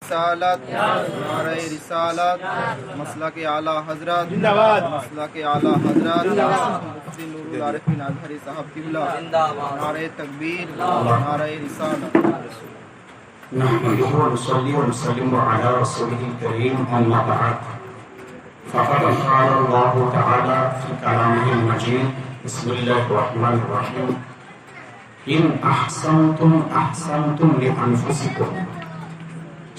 رسالت، نعرہ رسالت، مسلک اعلیٰ حضرت، مسلک اعلیٰ حضرت، مفتی نور العارفین ازہری صاحب قبلہ، نعرہ تکبیر، نعرہ رسالت۔ نحمده ونصلي ونسلم على رسوله الكريم أما بعد فقد قال الله تعالى في كلامه المجيد بسم الله الرحمن الرحيم إن أحسنتم أحسنتم لأنفسكم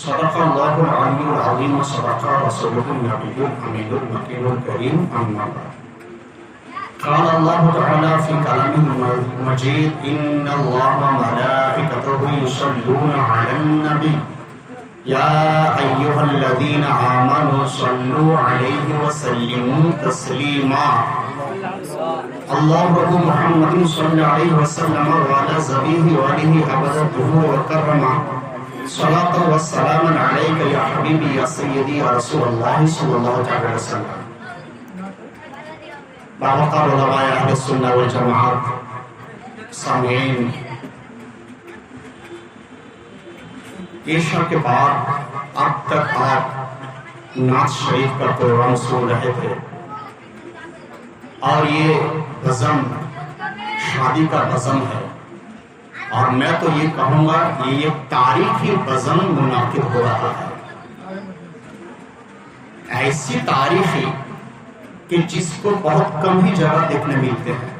صدق الله العلي العظيم وصدق رسوله النبي الأمين المكين الكريم أما بعد قال الله تعالى في كلامه المجيد إن الله وملائكته يصلون على النبي يا أيها الذين آمنوا صلوا عليه وسلموا تسليما اللهم محمد صلى عليه وسلم وعلى زبيه وآله أبدا الدهور وكرما صلاة والسلام عليك يا حبيبي يا سيدي يا رسول الله صلى الله عليه وسلم باوقار علماء اہل سنہ والجماعت سامعین، عشاء کے بعد اب تک آپ نعت شریف کا پروگرام سن رہے تھے اور یہ بزم شادی کا بزم ہے اور میں تو یہ کہوں گا یہ ایک تاریخی بزم منعقد ہو رہا ہے، ایسی تاریخی کہ جس کو بہت کم ہی جگہ دیکھنے ملتے ہیں۔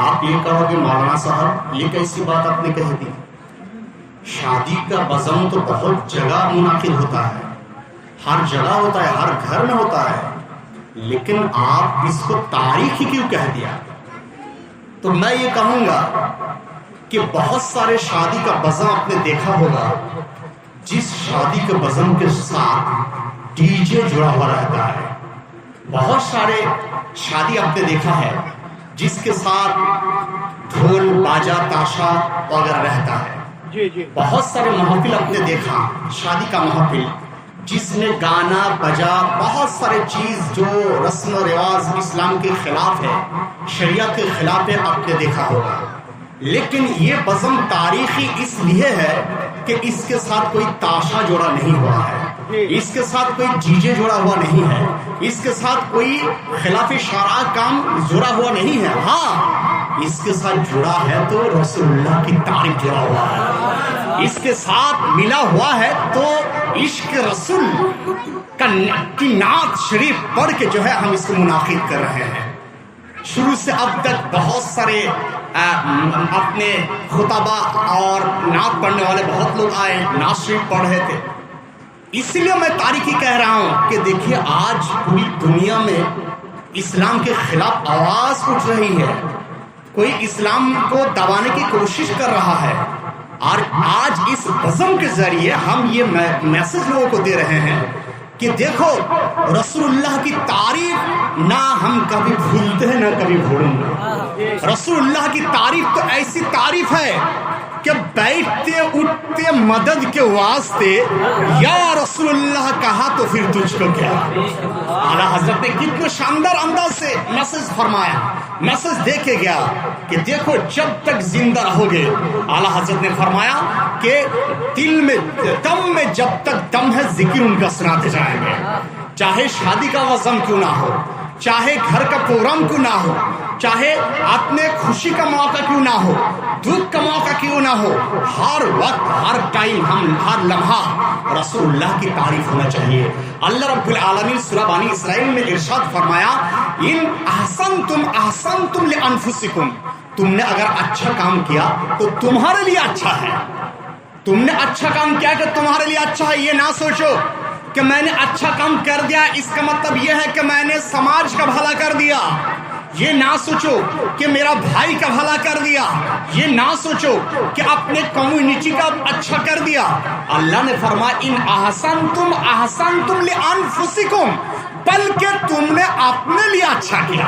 آپ یہ کہو کہ مولانا صاحب یہ کیسی بات آپ نے کہہ دی، شادی کا بزم تو بہت جگہ منعقد ہوتا ہے، ہر جگہ ہوتا ہے، ہر گھر میں ہوتا ہے، لیکن آپ اس کو تاریخی کیوں کہہ دیا؟ تو میں یہ کہوں گا کہ بہت سارے شادی کا بزم آپ نے دیکھا ہوگا جس شادی کے بزم کے ساتھ ڈی جے جڑا ہوا رہتا ہے، بہت سارے شادی آپ نے دیکھا ہے جس کے ساتھ ڈھول باجا تاشا وغیرہ رہتا ہے، بہت سارے محفل آپ نے دیکھا شادی کا محفل جس میں گانا بجا بہت سارے چیز جو رسم و رواج اسلام کے خلاف ہے، شریعت کے خلاف ہے، آپ نے دیکھا ہوگا۔ لیکن یہ بزم تاریخی اس لیے ہے کہ اس کے ساتھ کوئی تاشا جوڑا نہیں ہوا ہے، اس کے ساتھ کوئی ڈی جے جڑا ہوا نہیں ہے، اس کے ساتھ کوئی خلاف شرع کام جڑا ہوا نہیں ہے۔ ہاں اس کے ساتھ جڑا ہے تو رسول اللہ کی تعریف جڑا ہوا ہے، اس کے ساتھ ملا ہوا ہے تو عشق رسول کی نعت شریف پڑھ کے جو ہے ہم اس کو منعقد کر رہے ہیں۔ شروع سے اب تک بہت سارے اپنے خطبہ اور نعت پڑھنے والے بہت لوگ آئے، نعت شریف پڑھ رہے تھے، اس لیے میں تاریخی کہہ رہا ہوں کہ دیکھیے آج پوری دنیا میں اسلام کے خلاف آواز اٹھ رہی ہے، کوئی اسلام کو دبانے کی کوشش کر رہا ہے، اور آج اس بزم کے ذریعے ہم یہ میسج لوگوں کو دے رہے ہیں کہ دیکھو رسول اللہ کی تعریف نہ ہم کبھی بھولتے ہیں نہ کبھی بھولیں گے۔ رسول اللہ کی تعریف تو ایسی تعریف ہے کہ بیٹھتے اٹھتے مدد کے واسطے یا رسول اللہ کہا تو پھر تجھ کو کیا۔ اعلیٰ حضرت نے کتنے شاندار انداز سے میسج فرمایا، میسج دے کے گیا کہ دیکھو جب تک زندہ رہو گے، اعلیٰ حضرت نے فرمایا کہ دل میں دم میں جب تک دم ہے ذکر ان کا سناتے جائیں گے، چاہے شادی کا وزم کیوں نہ ہو، چاہے گھر کا پروگرام کیوں نہ ہو، چاہے اپنے خوشی کا موقع کیوں نہ ہو، دکھ کا موقع کیوں نہ ہو، ہر وقت ہر ٹائم ہم ہر لمحہ رسول اللہ کی تعریف ہونا چاہیے۔ اللہ رب العالمین سورہ بنی اسرائیل میں ارشاد فرمایا ان احسنتم لانفسکم، تم نے اگر اچھا کام کیا تو تمہارے لیے اچھا ہے، تم نے اچھا کام کیا کہ تمہارے لیے اچھا ہے۔ یہ نہ سوچو کہ میں نے اچھا کام کر دیا اس کا مطلب یہ ہے کہ میں نے سماج کا بھلا کر دیا، یہ نہ سوچو کہ میرا بھائی کا بھلا کر دیا، یہ نہ سوچو کہ اپنے کمیونٹی کا اچھا کر دیا۔ اللہ نے فرمایا ان احسنتم لانفسکم، بلکہ تم نے اپنے لیے اچھا کیا۔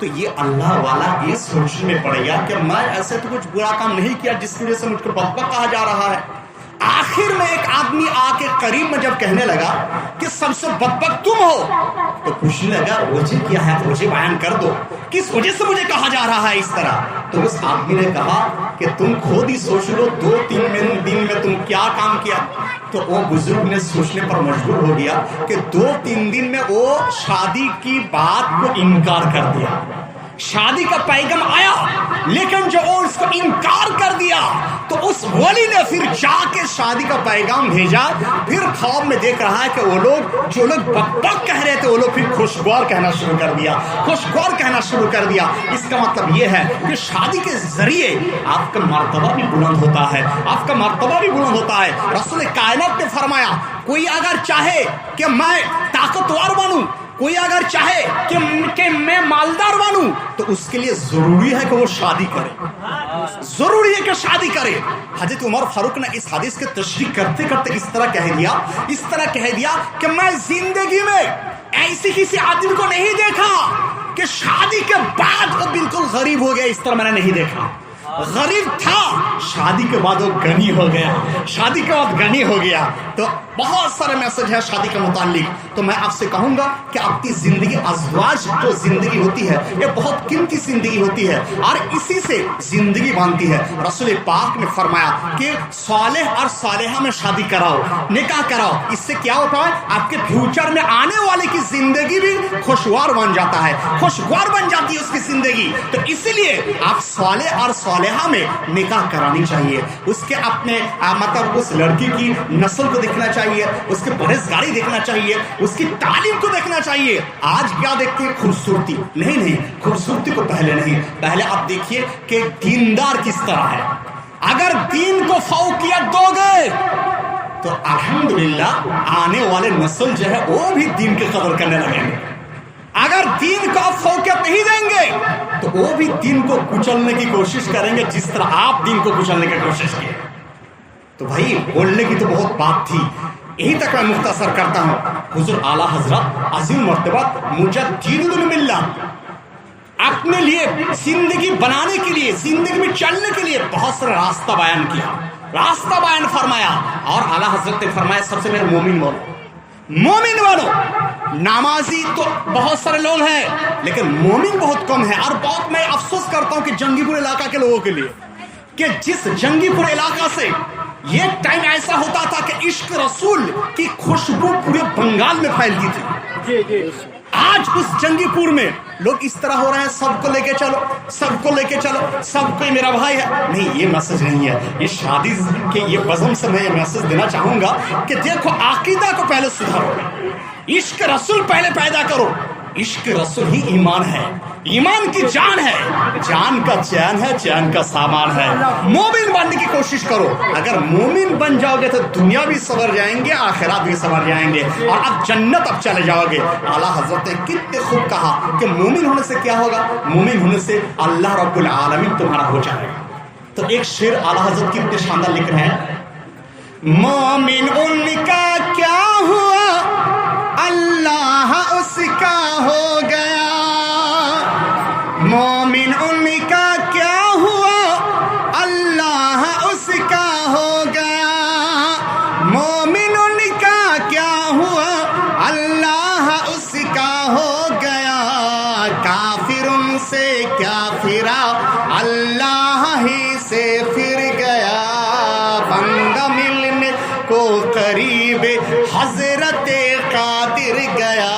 تو یہ اللہ والا یہ سوچنے میں پڑے گا کہ میں ایسے تو کچھ برا کام نہیں کیا جس کی وجہ سے مجھ کو بدبخت کہا جا رہا ہے. آخر میں ایک آدمی آ کے قریب میں جب کہنے لگا کہ سب سے بدبخت تم ہو تو پوچھنے لگا وجہ کیا ہے, مجھے بیان کر دو, کس وجہ سے مجھے کہا جا رہا ہے اس طرح. تو اس آدمی نے کہا کہ تم خود ہی سوچ لو 2-3 دن میں تم کیا کام کیا. تو وہ بزرگ نے سوچنے پر مجبور ہو گیا کہ 2-3 دن میں وہ شادی کی بات کو انکار کر دیا. شادی کا پیغام آیا لیکن جو وہ اس کو انکار کر دیا تو اس ولی نے پھر جا کے شادی کا پیغام بھیجا. پھر خواب میں دیکھ رہا ہے کہ وہ لوگ جو لوگ بدبخت کہہ رہے تھے وہ لوگ پھر خوشگوار کہنا شروع کر دیا, خوشگوار کہنا شروع کر دیا. اس کا مطلب یہ ہے کہ شادی کے ذریعے آپ کا مرتبہ بھی بلند ہوتا ہے, آپ کا مرتبہ بھی بلند ہوتا ہے. رسول کائنات نے فرمایا کوئی اگر چاہے کہ میں طاقتور بنوں, کوئی اگر چاہے کہ میں مالدار بنوں تو اس کے لیے ضروری ہے کہ وہ شادی کرے, ضروری ہے کہ شادی کرے. حضرت عمر فاروق نے اس حدیث کے تشریح کرتے کرتے اس طرح کہہ دیا کہ میں زندگی میں ایسی کسی آدمی کو نہیں دیکھا کہ شادی کے بعد وہ بالکل غریب ہو گیا, اس طرح میں نے نہیں دیکھا. غریب تھا, شادی کے بعد وہ غنی ہو گیا, شادی کے بعد غنی ہو گیا. تو بہت سارے میسج ہے شادی کے متعلق. تو میں آپ سے کہوں گا کہ اپنی زندگی, ازواج جو زندگی ہوتی ہے یہ بہت قیمتی زندگی ہوتی ہے اور اسی سے زندگی بنتی ہے. رسول پاک نے فرمایا کہ صالح اور صالحہ میں شادی کراؤ, نکاح کراؤ. اس سے کیا ہوتا ہے, آپ کے فیوچر میں آنے والے کی زندگی بھی خوشگوار بن جاتا ہے, خوشگوار بن جاتی ہے اس کی زندگی. تو اسی لیے آپ صالح اور صالحہ میں نکاح کرانی چاہیے. اس کے اپنے مطلب اس لڑکی کی نسل کو دیکھنا چاہیے, اس کے پرہیزگاری دیکھنا چاہیے, اس کی تعلیم کو دیکھنا چاہیے. آج کیا دیکھتے ہیں, خوبصورتی نہیں, خوبصورتی کو پہلے نہیں, پہلے آپ دیکھیے کہ دیندار کس طرح ہے. اگر دین کو فوقیت دو گے تو الحمدللہ آنے والے نسل جو ہے وہ بھی دین کی قدر کرنے لگیں گے. اگر دین کو آپ فوقیت نہیں دیں گے تو وہ بھی دین کو کچلنے کی کوشش کریں گے جس طرح آپ دین کو کچلنے کی کوشش کیے. تو بھائی بولنے کی تو بہت بات تھی, یہی تک میں مختصر کرتا ہوں. حضور اعلیٰ حضرت عظیم مرتبہ مجدد الملت اپنے لیے زندگی بنانے کے لیے, زندگی میں چلنے کے لیے بہت سارا راستہ بیان کیا, راستہ بیان فرمایا. اور اعلیٰ حضرت نے فرمایا سب سے پہلے مومن بنو. نمازی تو بہت سارے لوگ ہیں لیکن مومن بہت کم ہے. اور بہت میں افسوس کرتا ہوں کہ جنگی پور علاقہ کے لوگوں کے لیے کہ جس جنگی پور علاقہ سے یہ ٹائم ایسا ہوتا تھا کہ عشق رسول کی خوشبو پورے بنگال میں پھیلتی تھی. آج اس جنگی پور میں لوگ اس طرح ہو رہے ہیں, سب کو لے کے چلو, سب کو لے کے چلو, سب کوئی میرا بھائی ہے. نہیں, یہ میسج نہیں ہے. یہ شادی کے یہ بزم سے میں یہ میسج دینا چاہوں گا کہ دیکھو عقیدہ کو پہلے سدھارو, عشق رسول پہلے پیدا کرو. عشق رسول ہی ایمان ہے, ایمان کی جان ہے, جان کا چین ہے, چین کا سامان ہے. مومن بننے کی کوشش کرو. اگر مومن بن جاؤ گے تو دنیا بھی سنور جائیں گے, آخرات بھی سنور جائیں گے, اور اب جنت اب چلے جاؤ گے. اعلیٰ حضرت نے کتنے خوب کہا کہ مومن ہونے سے کیا ہوگا, مومن ہونے سے اللہ رب العالمین تمہارا ہو جائے گا. تو ایک شعر اعلیٰ حضرت کتنے شاندار لکھ رہے ہیں, مومن ان کا کیا ہوا اللہ اس کا ہو گیا. مومن ان کا کیا ہوا اللہ اس کا ہو گیا. مومن ان کا کیا ہوا اللہ اس کا ہو گیا. کافر ان سے کیا پھرا اللہ ہی سے پھر گیا. بندہ ملنے کو قریب حضرت قادر گیا.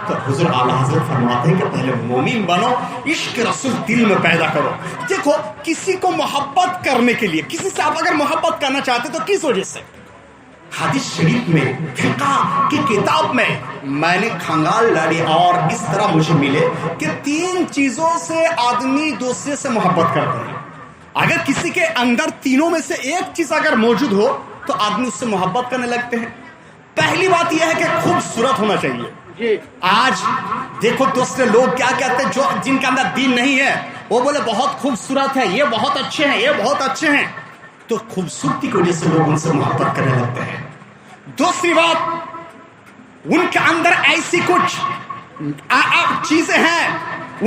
تو حضور اعلیٰ حضرت فرماتے ہیں کہ پہلے مومن بنو, عشق رسول دل میں پیدا کرو. دیکھو کسی کو محبت کرنے کے لیے, کسی سے آپ اگر محبت کرنا چاہتے تو کس وجہ سے, حدیث شریف میں فقہ کی کتاب میں نے کھنگال ڈالی اور اس طرح مجھے ملے کہ 3 چیزوں سے آدمی دوسرے سے محبت کرتے ہیں. اگر کسی کے اندر تینوں میں سے ایک چیز اگر موجود ہو تو آدمی اس سے محبت کرنے لگتے ہیں. پہلی بات یہ ہے کہ خوبصورت ہونا چاہیے. آج دیکھو دوسرے لوگ کیا کہتے ہیں, جو جن کے اندر دین نہیں ہے وہ بولے بہت خوبصورت ہے, یہ بہت اچھے ہیں, یہ بہت اچھے ہیں. تو خوبصورتی کی وجہ سے لوگ ان سے محبت کرنے لگتے ہیں. دوسری بات, ان کے اندر ایسی کچھ چیزیں ہیں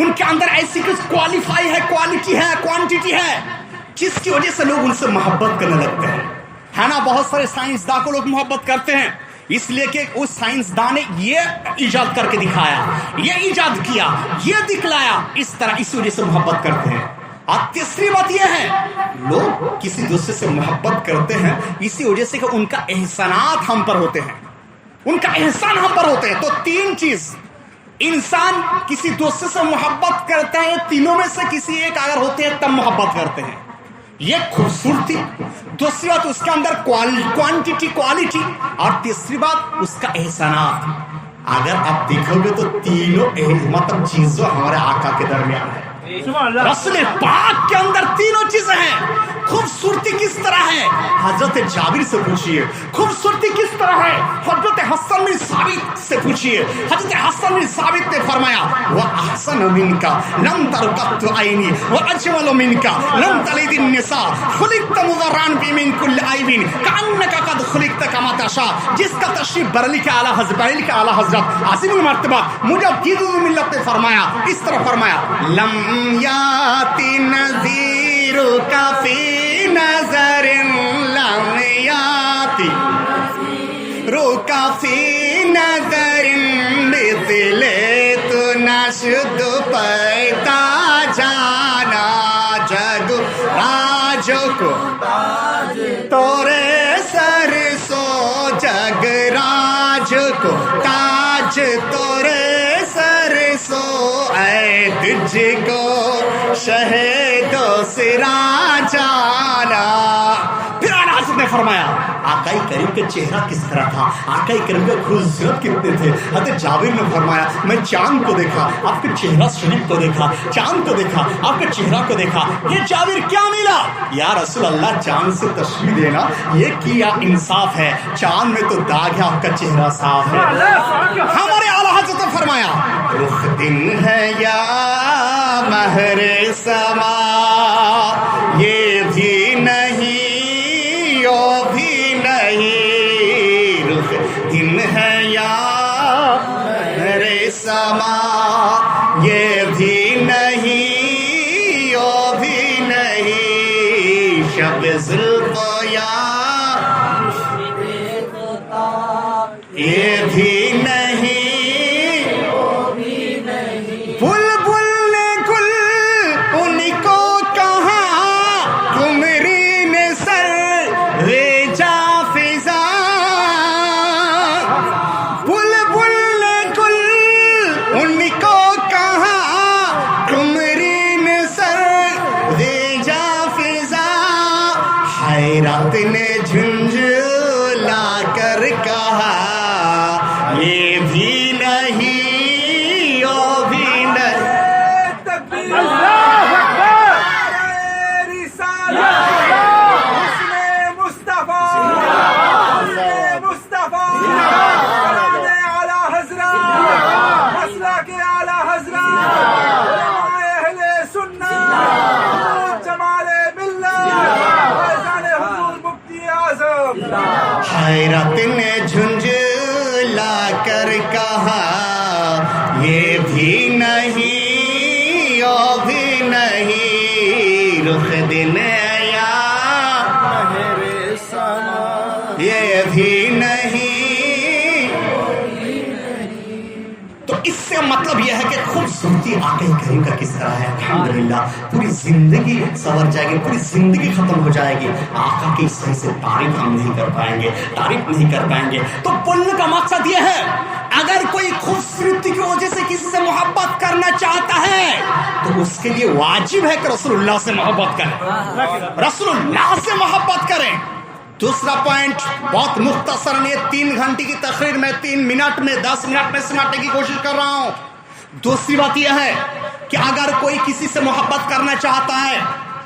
ان کے اندر ایسی کچھ کوالیفائی ہے، کوالٹی ہے، کوانٹٹی ہے جس کی وجہ سے لوگ ان سے محبت کرنے لگتے ہیں، ہے نا؟ بہت سارے سائنسداں کو لوگ محبت کرتے ہیں اس لیے کہ اس سائنسداں نے یہ ایجاد کر کے دکھایا، یہ ایجاد کیا، یہ دکھلایا، اس طرح اسی وجہ سے محبت کرتے ہیں۔ اور تیسری بات یہ ہے، لوگ کسی دوسرے سے محبت کرتے ہیں اسی وجہ سے کہ ان کا احسانات ہم پر ہوتے ہیں، ان کا احسان ہم پر ہوتے ہیں۔ تو تین چیز انسان کسی دوسرے سے محبت کرتا ہے، تینوں میں سے کسی ایک اگر ہوتے ہیں تب محبت کرتے ہیں۔ یہ خوبصورتی، دوسری بات اس کے اندر کوانٹٹی، کوالٹی، اور تیسری بات اس کا احسانات۔ اگر آپ دیکھو گے تو تینوں مطلب چیزوں ہمارے آقا کے درمیان ہے، رسول پاک کے اندر تینوں چیزیں ہیں۔ خوبصورتی کس طرح ہے؟ حضرت جابر سے پوچھئے۔ خوبصورتی کس طرح ہے؟ حضرت حسن بن ثابت سے پوچھئے۔ حضرت حسن بن ثابت نے فرمایا وَأَحْسَنُ مِنْكَ لَمْ تَرْ قَطُّ عَيْنِي وَأَجْمَلُ مِنْكَ لَمْ تَلِدِ النِّسَاءُ خُلِقْتَ مُبَرَّأً مِنْ كُلِّ عَيْبٍ كَأَنَّكَ قَدْ خُلِقْتَ كَمَا تَشَاءُ۔ جس کا تشریف بریلی کے اعلیٰ حضرت عظیم المرتبہ مجدد الملت نے فرمایا، اس طرح فرمایا لَمْ يَأْتِ نَذِيرُكَ فِي نَظَرٍ لَمْ يَأْتِ نَذِيرُكَ فِي نَظَرٍ مثلِ تو نشد پیدا جانا جگ راج کو تورے سر سو جگ راج کو تاج تورے سر سو اے تجھ کو شہد و سرا جانا۔ پھر اعلیٰ حضرت نے فرمایا آقائی کریم کا چہرہ کس طرح تھا، آقائی کریم کا خوبصورت کتنے تھے۔ حضرت جابر نے فرمایا میں چاند کو دیکھا، آپ کے چہرہ شریف کو دیکھا، چاند کو دیکھا، آپ کے چہرہ کو دیکھا، یہ جابر کیا ملا؟ یا رسول اللہ چاند سے تشریح دینا یہ کیا انصاف ہے، چاند میں تو داغ ہے، آپ کا چہرہ صاف ہے۔ ہمارے اعلیٰ حضرت نے فرمایا رخ دن ہے یا مہر سما یہ بھی نہیں یو بھی نہیں، رخ دن ہے یا مہر سما یہ بھی نہیں یو بھی نہیں، شب زلف یا یہ بھی نہیں، بلبل نے گل ان کو کہا قمری نے سر ریجا فضا، بلبل نے گل ان کو کہا قمری نے سر ریجا فضا، حیرت نے جھنجھلا کر کہا یہ بھی نہیں وہ بھی نہیں۔ اللہ اکبر، رسالت حسن مصطفیٰ، حسن مصطفیٰ، کلام اعلیٰ حضرت، مسلک اعلیٰ حضرت، علماء اہل سنت، جمال ملت، فیضان حضور مفتی اعظم۔ حیرت نے جھنجھلا کر کہا یہ بھی نہیں وہ بھی نہیں، رخ دن یا مہر سما یہ بھی نہیں۔ تو اس سے مطلب یہ ہے کہ خوبصورتی آقا کریم کا کس طرح ہے، الحمدللہ پوری زندگی سنور جائے گی، پوری زندگی ختم ہو جائے گی، آقا کی صحیح سے تعریف ہم نہیں کر پائیں گے، تعریف نہیں کر پائیں گے۔ تو بولنے کا مقصد یہ ہے اگر کوئی خوبصورتی کی وجہ سے کسی سے محبت کرنا چاہتا ہے تو اس کے لیے واجب ہے کہ رسول اللہ سے محبت کریں، رسول اللہ سے محبت کریں۔ دوسرا پوائنٹ بہت مختصر، یہ 3 گھنٹے کی تقریر میں 3 منٹ میں 10 منٹ میں سماٹنے کی کوشش کر رہا ہوں۔ دوسری بات یہ ہے کہ اگر کوئی کسی سے محبت کرنا چاہتا ہے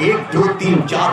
1 2 3 4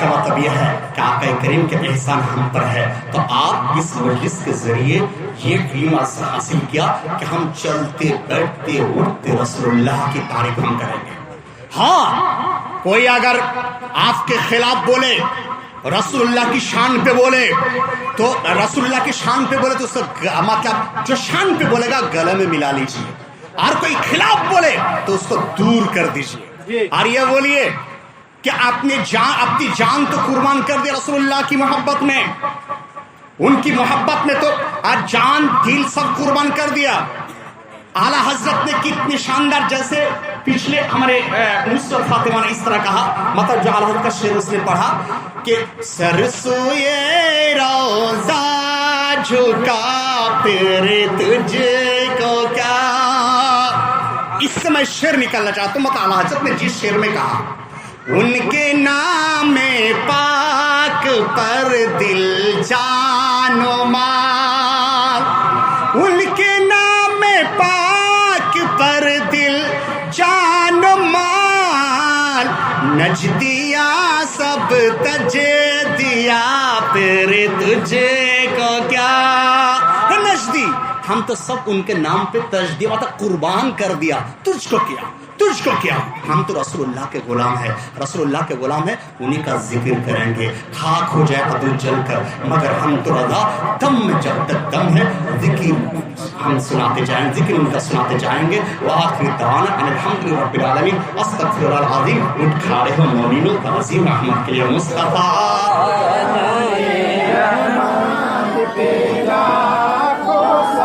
اس کا مطلب یہ ہے کہ آقا کریم کے احسان ہم پر ہے. تو آپ اس مجلس کے ذریعے یہ علم حاصل کیا کہ ہم چلتے بیٹھتے اٹھتے رسول اللہ کی تعریف ہم کریں گے. ہاں کوئی اگر آپ کے خلاف بولے، رسول اللہ کی شان پہ بولے، تو رسول اللہ کی شان پہ بولے تو اس کا مطلب جو شان پہ بولے گا گلے میں ملا لیجیے، اور کوئی خلاف بولے تو اس کو دور کر دیجیے. اور یہ بولیے کہ اپنی جان تو قربان کر دی رسول اللہ کی محبت میں، ان کی محبت میں تو جان دل سب قربان کر دیا. اعلیٰ حضرت نے کتنی شاندار، جیسے پچھلے ہمارے نصرت فاطمہ نے اس طرح کہا، مطلب جو اعلیٰ حضرت کا شعر اس نے پڑھا کہ سر سوئے روضہ جھکا پھر تجھ کو کیا. اس سے میں شعر نکالنا چاہتا ہوں. مطلب اعلیٰ حضرت نے جس شعر میں کہا، ان کے نام پاک پر دل جان و مال، ان کے نام پاک پر دل جان و مال، نجدیا سب تجھے دیا پھر تجھے کو کیا. نجدی ہم تو سب ان کے نام پہ تجدیا مطلب قربان کر دیا، تجھ کو کیا، تجھ کو کیا. ہم تو رسول اللہ کے غلام ہیں، رسول اللہ کے غلام ہیں، انہی کا ذکر کریں گے. خاک ہو جائے عدو جل کر مگر ہم تو رضا، دم میں جب تک دم ہے ذکر ہم سناتے جائیں، ذکر ان کا سناتے جائیں گے. وآخر دعوانا ان الحمد للہ رب العالمین. استغفر اللہ العظیم. اٹھ کھڑے ہو مومنو، تعظیم رحمت کے لیے مصطفیٰ.